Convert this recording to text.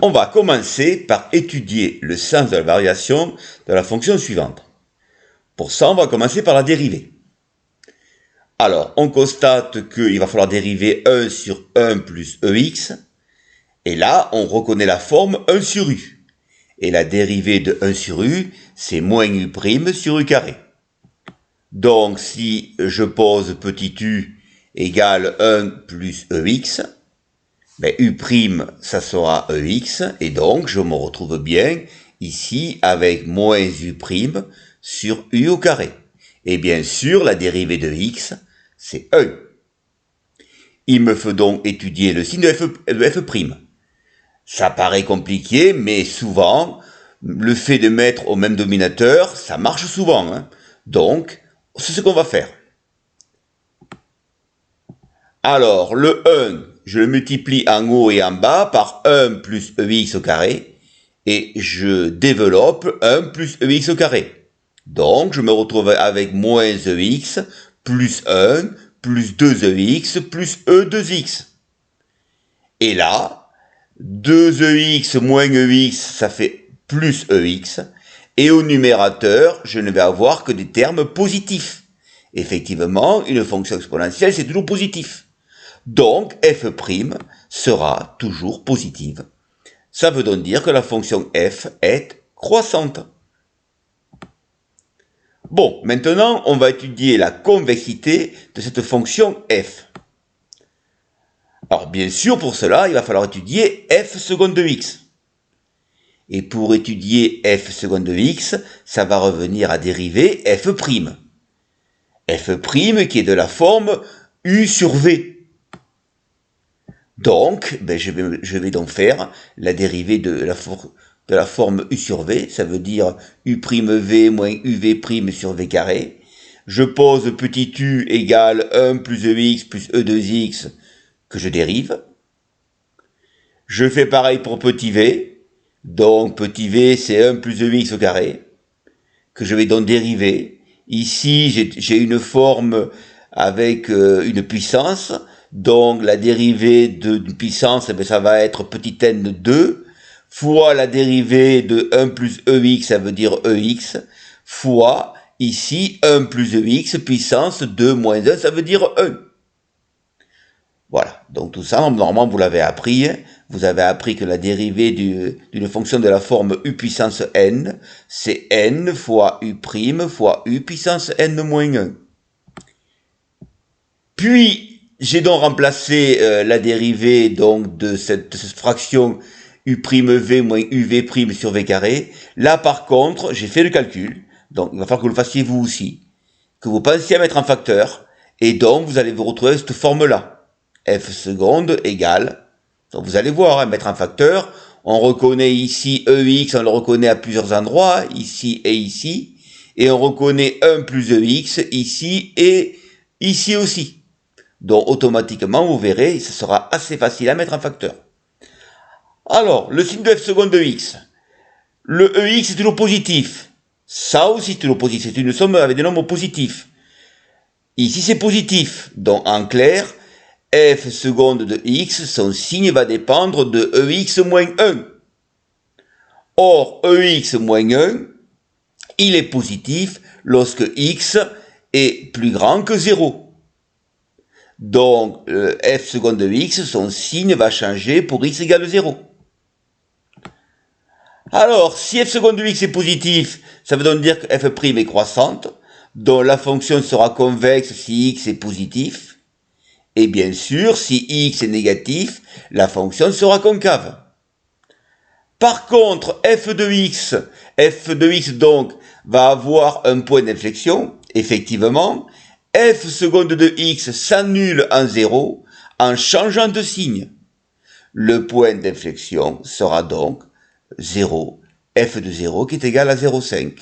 On va commencer par étudier le sens de la variation de la fonction suivante. Pour ça, on va commencer par la dérivée. Alors, on constate qu'il va falloir dériver 1 sur 1 plus EX. Et là, on reconnaît la forme 1 sur U. Et la dérivée de 1 sur U, c'est moins U' sur U carré. Donc, si je pose petit u égale 1 plus EX, ben U', ça sera EX, et donc je me retrouve bien ici avec moins U' sur U au carré. Et bien sûr, la dérivée de X, c'est 1. Il me faut donc étudier le signe de F'. Ça paraît compliqué, mais souvent, le fait de mettre au même dominateur, ça marche souvent. Hein. Donc, c'est ce qu'on va faire. Alors, le 1, je le multiplie en haut et en bas par 1 plus EX au carré, et je développe 1 plus EX au carré. Donc, je me retrouve avec moins EX plus 1 plus 2EX plus E2X. Et là, 2EX moins EX, ça fait plus EX. Et au numérateur, je ne vais avoir que des termes positifs. Effectivement, une fonction exponentielle, c'est toujours positif. Donc, f' sera toujours positive. Ça veut donc dire que la fonction f est croissante. Bon, maintenant, on va étudier la convexité de cette fonction f. Alors, bien sûr, pour cela, il va falloir étudier f seconde de x. Et pour étudier f seconde de x, ça va revenir à dériver f'. F' qui est de la forme u sur v. Donc, je vais donc faire la dérivée de la forme u sur v, ça veut dire u'v moins uv' sur v carré. Je pose petit u égale 1 plus ex plus e2x que je dérive. Je fais pareil pour petit v, donc petit v c'est 1 plus ex au carré, que je vais donc dériver. Ici, j'ai une forme avec une puissance, donc la dérivée d'une puissance, ça va être petit n 2, fois la dérivée de 1 plus ex, ça veut dire ex, fois ici 1 plus ex puissance 2 moins 1, ça veut dire 1. Voilà, donc tout ça, normalement vous l'avez appris, vous avez appris que la dérivée d'une fonction de la forme u puissance n, c'est n fois u' fois u puissance n moins 1. Puis, j'ai donc remplacé la dérivée donc de cette fraction u'v moins uv' sur v carré. Là, par contre, j'ai fait le calcul, donc il va falloir que vous le fassiez vous aussi, que vous pensiez à mettre en facteur, et donc vous allez vous retrouver cette forme-là. F seconde égale, donc vous allez voir, hein, mettre en facteur, on reconnaît ici EX, on le reconnaît à plusieurs endroits, ici, et on reconnaît 1 plus EX ici et ici aussi. Donc automatiquement, vous verrez, ce sera assez facile à mettre en facteur. Alors, le signe de F seconde de X. Le EX est toujours positif. Ça aussi c'est toujours positif, c'est une somme avec des nombres positifs. Ici c'est positif, donc en clair, f seconde de x, son signe va dépendre de ex moins 1. Or, ex moins 1, il est positif lorsque x est plus grand que 0. Donc, f seconde de x, son signe va changer pour x égale 0. Alors, si f seconde de x est positif, ça veut donc dire que f' est croissante, donc la fonction sera convexe si x est positif. Et bien sûr, si x est négatif, la fonction sera concave. Par contre, f de x donc va avoir un point d'inflexion. Effectivement, f seconde de x s'annule en 0 en changeant de signe. Le point d'inflexion sera donc 0, f de 0 qui est égal à 0,5.